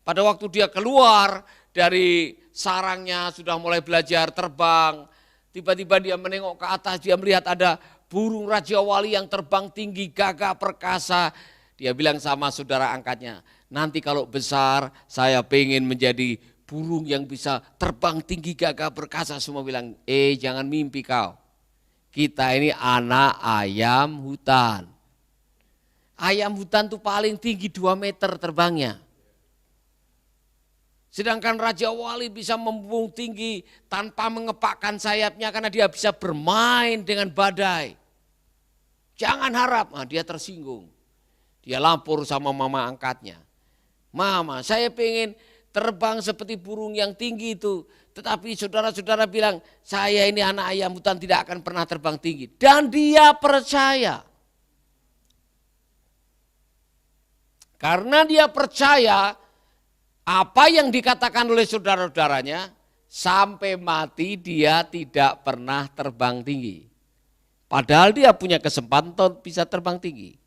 Pada waktu dia keluar dari sarangnya sudah mulai belajar terbang, tiba-tiba dia menengok ke atas, dia melihat ada burung Raja Wali yang terbang tinggi, gagah perkasa. Dia bilang sama saudara angkatnya, nanti kalau besar saya pengen menjadi burung yang bisa terbang tinggi, gagah perkasa. Semua bilang, jangan mimpi kau. Kita ini anak ayam hutan. Ayam hutan tuh paling tinggi 2 meter terbangnya. Sedangkan Raja Wali bisa membumbung tinggi tanpa mengepakkan sayapnya karena dia bisa bermain dengan badai. Jangan harap, dia tersinggung. Dia lapor sama mama angkatnya. Mama, saya pengen terbang seperti burung yang tinggi itu. Tetapi saudara-saudara bilang, saya ini anak ayam hutan tidak akan pernah terbang tinggi. Dan dia percaya. Karena dia percaya, apa yang dikatakan oleh saudara-saudaranya, sampai mati dia tidak pernah terbang tinggi. Padahal dia punya kesempatan bisa terbang tinggi.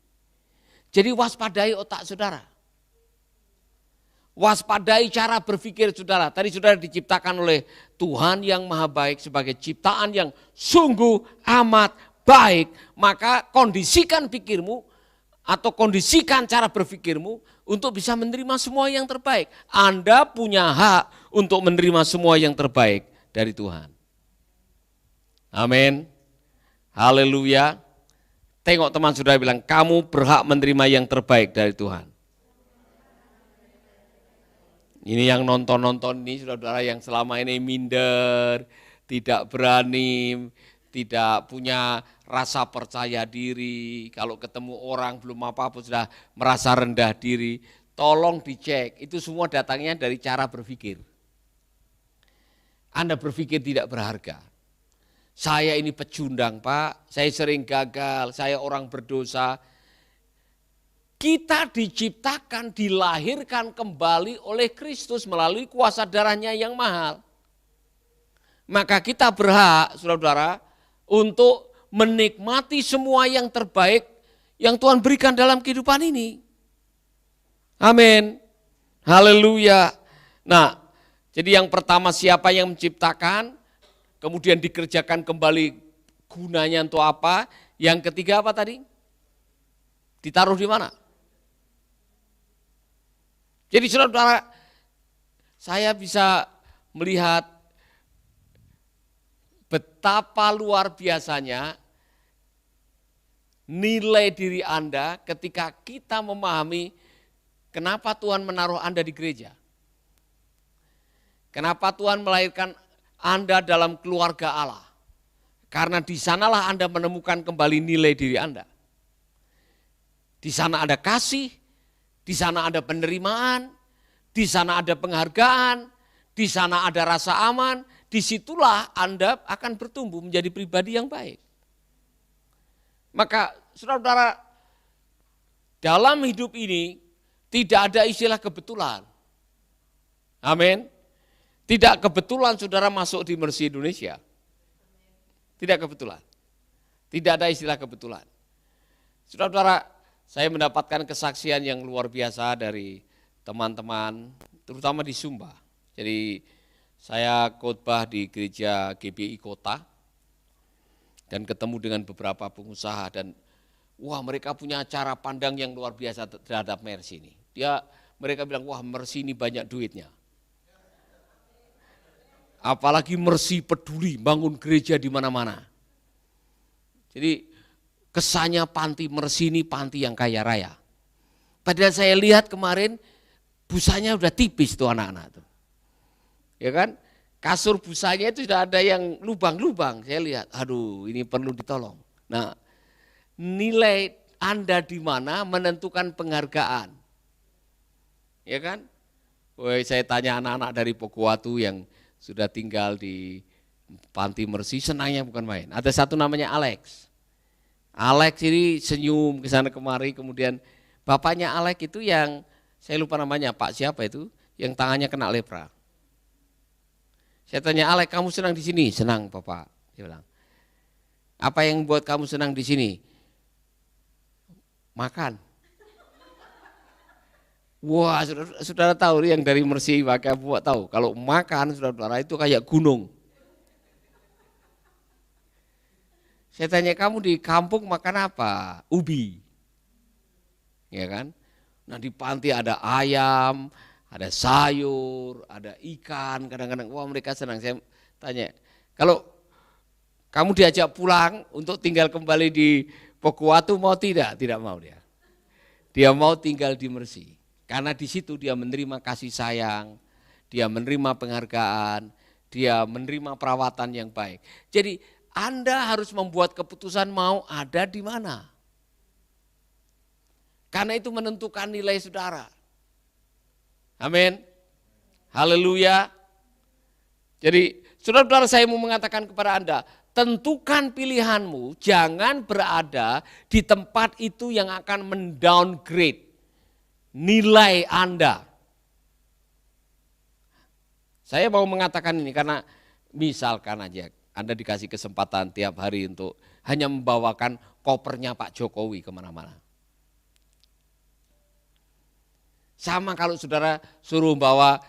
Jadi waspadai otak saudara. Waspadai cara berpikir saudara. Tadi saudara diciptakan oleh Tuhan yang maha baik sebagai ciptaan yang sungguh amat baik. Maka kondisikan pikirmu atau kondisikan cara berpikirmu untuk bisa menerima semua yang terbaik. Anda punya hak untuk menerima semua yang terbaik dari Tuhan. Amin. Haleluya. Tengok teman saudara bilang, kamu berhak menerima yang terbaik dari Tuhan. Ini yang nonton-nonton ini saudara-saudara yang selama ini minder, tidak berani, tidak punya rasa percaya diri. Kalau ketemu orang belum apa-apa sudah merasa rendah diri. Tolong dicek, itu semua datangnya dari cara berpikir. Anda berpikir tidak berharga. Saya ini pecundang Pak, saya sering gagal, saya orang berdosa. Kita diciptakan, dilahirkan kembali oleh Kristus melalui kuasa darahnya yang mahal. Maka kita berhak, saudara-saudara, untuk menikmati semua yang terbaik yang Tuhan berikan dalam kehidupan ini. Amin. Haleluya. Nah, jadi yang pertama siapa yang menciptakan, kemudian dikerjakan kembali gunanya untuk apa. Yang ketiga apa tadi? Ditaruh di mana? Jadi saudara-saudara, saya bisa melihat betapa luar biasanya nilai diri Anda ketika kita memahami kenapa Tuhan menaruh Anda di gereja. Kenapa Tuhan melahirkan Anda dalam keluarga Allah. Karena di sanalah Anda menemukan kembali nilai diri Anda. Di sana ada kasih, di sana ada penerimaan, di sana ada penghargaan, di sana ada rasa aman, disitulah Anda akan bertumbuh menjadi pribadi yang baik. Maka saudara-saudara, dalam hidup ini tidak ada istilah kebetulan. Amin. Tidak kebetulan saudara masuk di Mercy Indonesia. Tidak kebetulan. Tidak ada istilah kebetulan. Saudara-saudara, saya mendapatkan kesaksian yang luar biasa dari teman-teman, terutama di Sumba. Jadi saya khotbah di gereja GBI Kota dan ketemu dengan beberapa pengusaha dan mereka punya cara pandang yang luar biasa terhadap Mercy ini. Mereka bilang, Mercy ini banyak duitnya. Apalagi Mercy peduli bangun gereja di mana-mana. Jadi kesannya panti Mercy ini panti yang kaya raya. Padahal saya lihat kemarin busanya udah tipis tuh anak-anak tuh. Ya kan? Kasur busanya itu sudah ada yang lubang-lubang. Saya lihat, aduh ini perlu ditolong. Nah, nilai Anda di mana menentukan penghargaan. Ya kan? Saya tanya anak-anak dari Pokuatu yang sudah tinggal di panti Mercy, senangnya bukan main. Ada satu namanya Alex. Alex ini senyum ke sana kemari, kemudian bapaknya Alex itu yang saya lupa namanya, Pak siapa itu, yang tangannya kena lepra. Saya tanya, Alex kamu senang di sini? Senang Bapak. Dia bilang, apa yang buat kamu senang di sini? Makan. Wah, saudara tahu yang dari Mercy pakai buat tahu. Kalau makan saudara itu kayak gunung. Saya tanya, kamu di kampung makan apa? Ubi. Ya kan? Nah di panti ada ayam, ada sayur, ada ikan, kadang-kadang wah mereka senang. Saya tanya, kalau kamu diajak pulang untuk tinggal kembali di Pokuatu mau tidak? Tidak mau dia. Dia mau tinggal di Mercy. Karena di situ dia menerima kasih sayang, dia menerima penghargaan, dia menerima perawatan yang baik. Jadi Anda harus membuat keputusan mau ada di mana. Karena itu menentukan nilai saudara. Amin. Haleluya. Jadi saudara-saudara, saya mau mengatakan kepada Anda, tentukan pilihanmu, jangan berada di tempat itu yang akan mendowngrade nilai Anda. Saya mau mengatakan ini karena misalkan aja Anda dikasih kesempatan tiap hari untuk hanya membawakan kopernya Pak Jokowi kemana-mana. Sama kalau saudara suruh bawa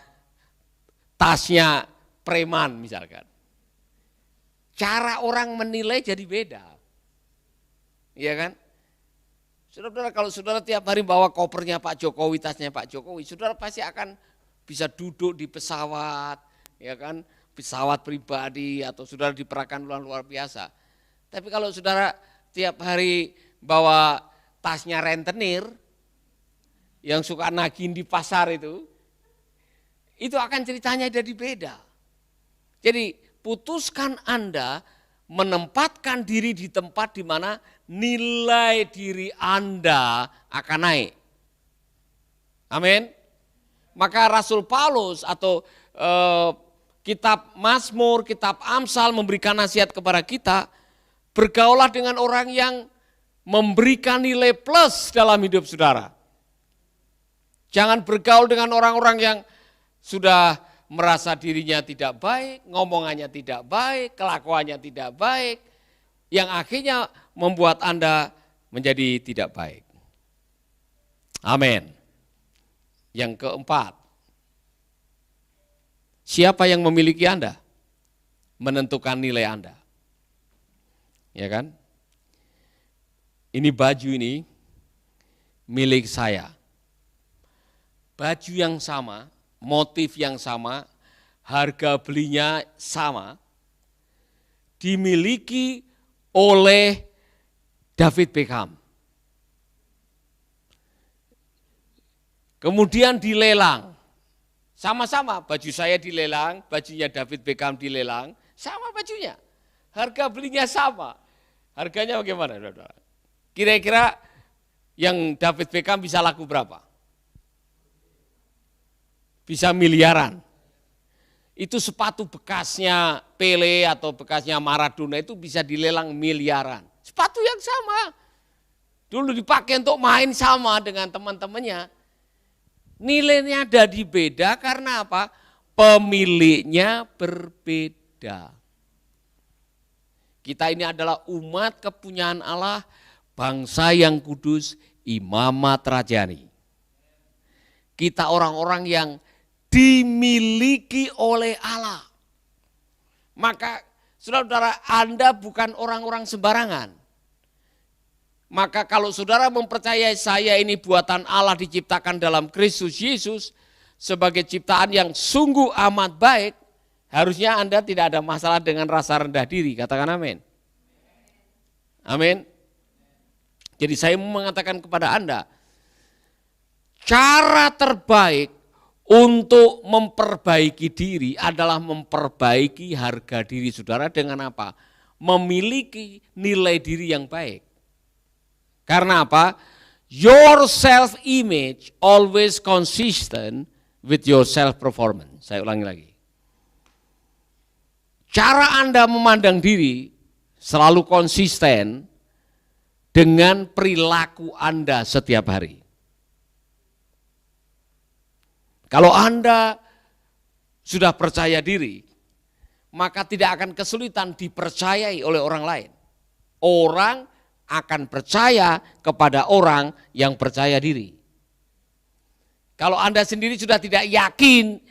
tasnya preman misalkan. Cara orang menilai jadi beda. Iya kan? Saudara, kalau saudara tiap hari bawa kopernya Pak Jokowi, tasnya Pak Jokowi, saudara pasti akan bisa duduk di pesawat, ya kan? Pesawat pribadi atau saudara diperahkan luar biasa. Tapi kalau saudara tiap hari bawa tasnya rentenir, yang suka nagih di pasar itu akan ceritanya jadi beda. Jadi putuskan Anda menempatkan diri di tempat di mana nilai diri Anda akan naik. Amin. Maka Rasul Paulus atau kitab Mazmur, kitab Amsal memberikan nasihat kepada kita, bergaulah dengan orang yang memberikan nilai plus dalam hidup saudara. Jangan bergaul dengan orang-orang yang sudah merasa dirinya tidak baik, ngomongannya tidak baik, kelakuannya tidak baik, yang akhirnya membuat Anda menjadi tidak baik. Amin. Yang keempat, siapa yang memiliki Anda? Menentukan nilai Anda. Ya kan? Ini baju ini milik saya. Baju yang sama, motif yang sama, harga belinya sama, dimiliki oleh David Beckham. Kemudian dilelang, sama-sama baju saya dilelang, bajunya David Beckham dilelang, sama bajunya, harga belinya sama. Harganya bagaimana? Kira-kira yang David Beckham bisa laku berapa? Bisa miliaran. Itu sepatu bekasnya Pele atau bekasnya Maradona itu bisa dilelang miliaran. Sepatu yang sama. Dulu dipakai untuk main sama dengan teman-temannya. Nilainya jadi beda karena apa? Pemiliknya berbeda. Kita ini adalah umat kepunyaan Allah, bangsa yang kudus, imamat rajani. Kita orang-orang yang dimiliki oleh Allah. Maka saudara-saudara, Anda bukan orang-orang sembarangan. Maka kalau saudara mempercayai saya ini buatan Allah diciptakan dalam Kristus Yesus sebagai ciptaan yang sungguh amat baik, harusnya Anda tidak ada masalah dengan rasa rendah diri. Katakan amin. Amin. Jadi saya mau mengatakan kepada Anda, cara terbaik untuk memperbaiki diri adalah memperbaiki harga diri saudara dengan apa? Memiliki nilai diri yang baik. Karena apa? Your self-image always consistent with your self-performance. Saya ulangi lagi. Cara Anda memandang diri selalu konsisten dengan perilaku Anda setiap hari. Kalau Anda sudah percaya diri, maka tidak akan kesulitan dipercayai oleh orang lain. Orang akan percaya kepada orang yang percaya diri. Kalau Anda sendiri sudah tidak yakin,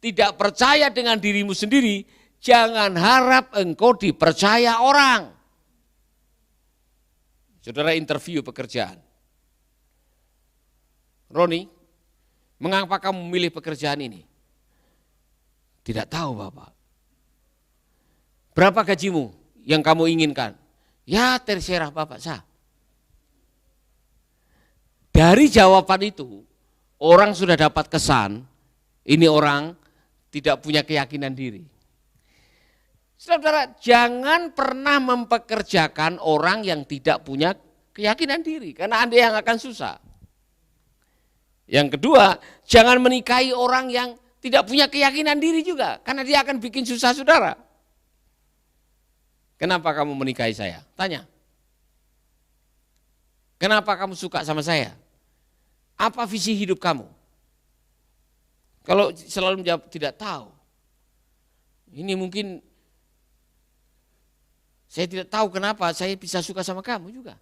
tidak percaya dengan dirimu sendiri, jangan harap engkau dipercaya orang. Saudara interview pekerjaan. Roni, mengapa kamu memilih pekerjaan ini? Tidak tahu Bapak. Berapa gajimu yang kamu inginkan? Ya terserah Bapak sah. Dari jawaban itu, orang sudah dapat kesan, ini orang tidak punya keyakinan diri. Saudara, jangan pernah mempekerjakan orang yang tidak punya keyakinan diri, karena Anda yang akan susah. Yang kedua, jangan menikahi orang yang tidak punya keyakinan diri juga, karena dia akan bikin susah saudara. Kenapa kamu menikahi saya? Tanya. Kenapa kamu suka sama saya? Apa visi hidup kamu? Kalau selalu menjawab tidak tahu, ini mungkin saya tidak tahu kenapa saya bisa suka sama kamu juga.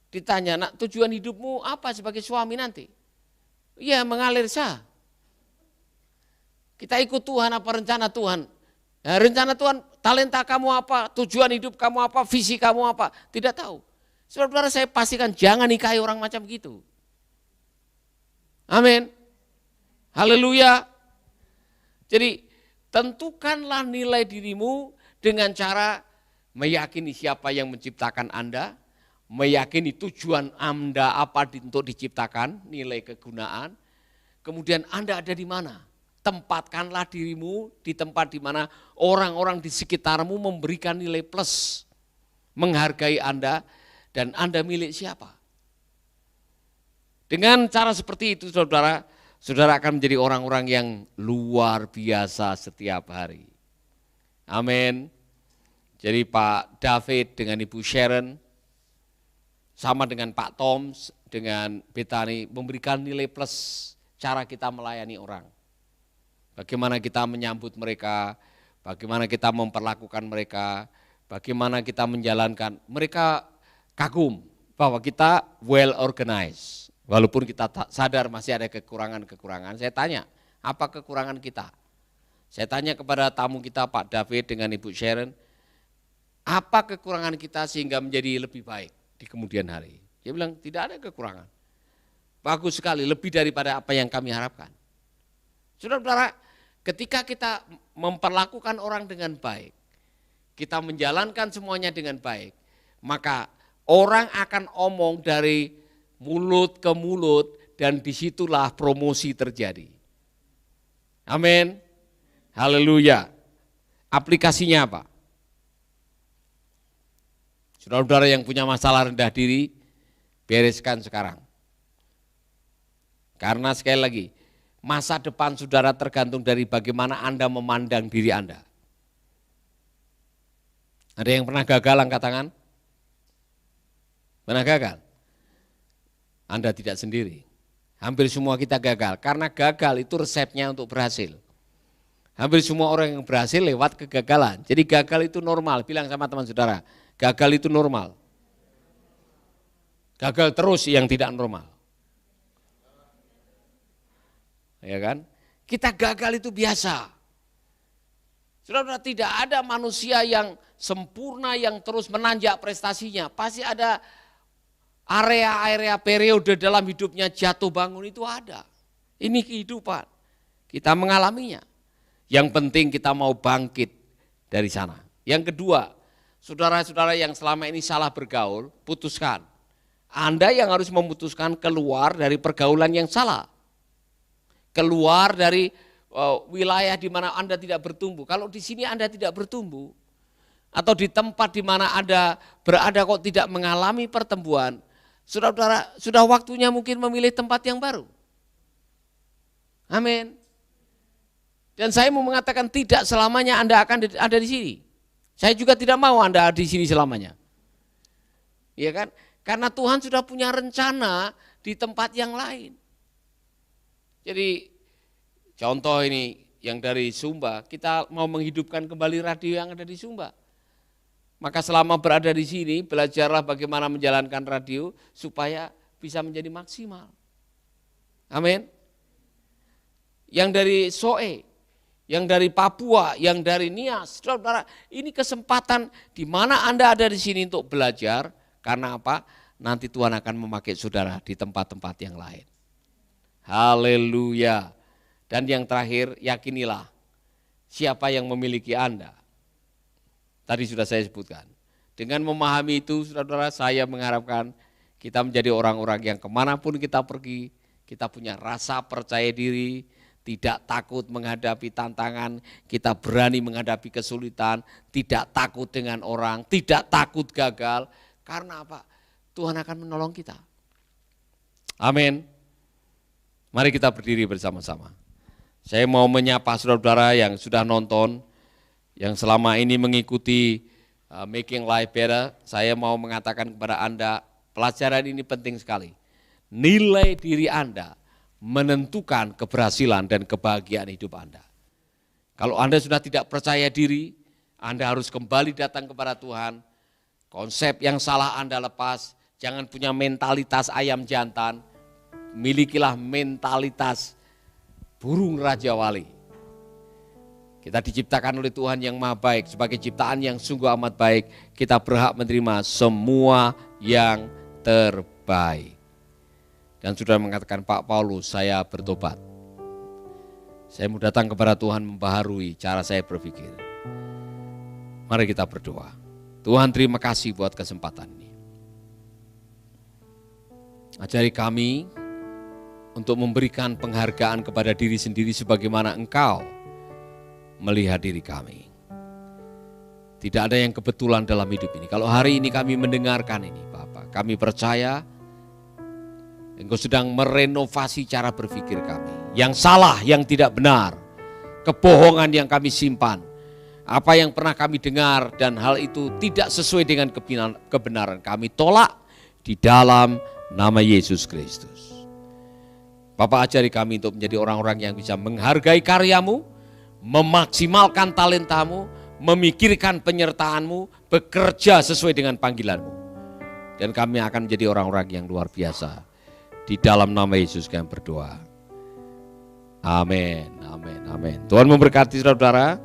Ditanya, nak tujuan hidupmu apa sebagai suami nanti? Iya mengalir sah. Kita ikut Tuhan apa rencana Tuhan? Nah, rencana Tuhan, talenta kamu apa, tujuan hidup kamu apa, visi kamu apa, tidak tahu. Saudara-saudara saya pastikan jangan nikahi orang macam gitu. Amin. Haleluya. Jadi tentukanlah nilai dirimu dengan cara meyakini siapa yang menciptakan Anda, meyakini tujuan Anda apa untuk diciptakan, nilai kegunaan, kemudian Anda ada di mana. Tempatkanlah dirimu di tempat di mana orang-orang di sekitarmu memberikan nilai plus, menghargai Anda, dan Anda milik siapa. Dengan cara seperti itu saudara, saudara akan menjadi orang-orang yang luar biasa setiap hari. Amin. Jadi Pak David dengan Ibu Sharon, sama dengan Pak Tom, dengan Bethany, memberikan nilai plus cara kita melayani orang. Bagaimana kita menyambut mereka, bagaimana kita memperlakukan mereka, bagaimana kita menjalankan. Mereka kagum bahwa kita well organized. Walaupun kita sadar masih ada kekurangan-kekurangan. Saya tanya, apa kekurangan kita? Saya tanya kepada tamu kita Pak David dengan Ibu Sharon, apa kekurangan kita sehingga menjadi lebih baik di kemudian hari? Dia bilang tidak ada kekurangan. Bagus sekali, lebih daripada apa yang kami harapkan. Saudara-saudara, ketika kita memperlakukan orang dengan baik, kita menjalankan semuanya dengan baik, maka orang akan omong dari mulut ke mulut dan disitulah promosi terjadi. Amin. Haleluya. Aplikasinya apa? Saudara-saudara yang punya masalah rendah diri, bereskan sekarang. Karena sekali lagi, masa depan saudara tergantung dari bagaimana Anda memandang diri Anda. Ada yang pernah gagal angkat tangan? Pernah gagal? Anda tidak sendiri. Hampir semua kita gagal, karena gagal itu resepnya untuk berhasil. Hampir semua orang yang berhasil lewat kegagalan. Jadi gagal itu normal, bilang sama teman saudara, gagal itu normal. Gagal terus yang tidak normal. Ya kan? Kita gagal itu biasa. Saudara, tidak ada manusia yang sempurna yang terus menanjak prestasinya. Pasti ada area-area periode dalam hidupnya jatuh bangun itu ada. Ini kehidupan. Kita mengalaminya. Yang penting kita mau bangkit dari sana. Yang kedua, saudara-saudara yang selama ini salah bergaul, putuskan. Anda yang harus memutuskan keluar dari pergaulan yang salah. Keluar dari wilayah di mana Anda tidak bertumbuh. Kalau di sini Anda tidak bertumbuh, atau di tempat di mana Anda berada kok tidak mengalami pertumbuhan, saudara-saudara sudah waktunya mungkin memilih tempat yang baru. Amin. Dan saya mau mengatakan tidak selamanya Anda akan ada di sini. Saya juga tidak mau Anda ada di sini selamanya. Iya kan? Karena Tuhan sudah punya rencana di tempat yang lain. Jadi contoh ini yang dari Sumba, kita mau menghidupkan kembali radio yang ada di Sumba. Maka selama berada di sini, belajarlah bagaimana menjalankan radio supaya bisa menjadi maksimal. Amin. Yang dari Soe, yang dari Papua, yang dari Nias, saudara, ini kesempatan di mana Anda ada di sini untuk belajar. Karena apa? Nanti Tuhan akan memakai saudara di tempat-tempat yang lain. Haleluya. Dan yang terakhir, yakinilah siapa yang memiliki Anda. Tadi sudah saya sebutkan. Dengan memahami itu, saudara-saudara, saya mengharapkan kita menjadi orang-orang yang kemanapun kita pergi, kita punya rasa percaya diri, tidak takut menghadapi tantangan, kita berani menghadapi kesulitan, tidak takut dengan orang, tidak takut gagal. Karena apa? Tuhan akan menolong kita. Amin. Mari kita berdiri bersama-sama. Saya mau menyapa saudara-saudara yang sudah nonton, yang selama ini mengikuti Making Life Better. Saya mau mengatakan kepada Anda, pelajaran ini penting sekali. Nilai diri Anda menentukan keberhasilan dan kebahagiaan hidup Anda. Kalau Anda sudah tidak percaya diri, Anda harus kembali datang kepada Tuhan. Konsep yang salah Anda lepas, jangan punya mentalitas ayam jantan, milikilah mentalitas burung Raja Wali. Kita diciptakan oleh Tuhan yang maha baik, sebagai ciptaan yang sungguh amat baik, kita berhak menerima semua yang terbaik. Dan sudah mengatakan Pak Paulus, saya bertobat. Saya mau datang kepada Tuhan membaharui cara saya berpikir. Mari kita berdoa. Tuhan, terima kasih buat kesempatan ini. Ajari kami untuk memberikan penghargaan kepada diri sendiri sebagaimana Engkau melihat diri kami. Tidak ada yang kebetulan dalam hidup ini. Kalau hari ini kami mendengarkan ini, Bapak, kami percaya Engkau sedang merenovasi cara berpikir kami. Yang salah, yang tidak benar, kebohongan yang kami simpan, apa yang pernah kami dengar dan hal itu tidak sesuai dengan kebenaran, kami tolak di dalam nama Yesus Kristus. Bapak, ajari kami untuk menjadi orang-orang yang bisa menghargai karyamu, memaksimalkan talentamu, memikirkan penyertaanmu, bekerja sesuai dengan panggilanmu. Dan kami akan menjadi orang-orang yang luar biasa. Di dalam nama Yesus kami berdoa. Amin, amin, amin. Tuhan memberkati saudara-saudara.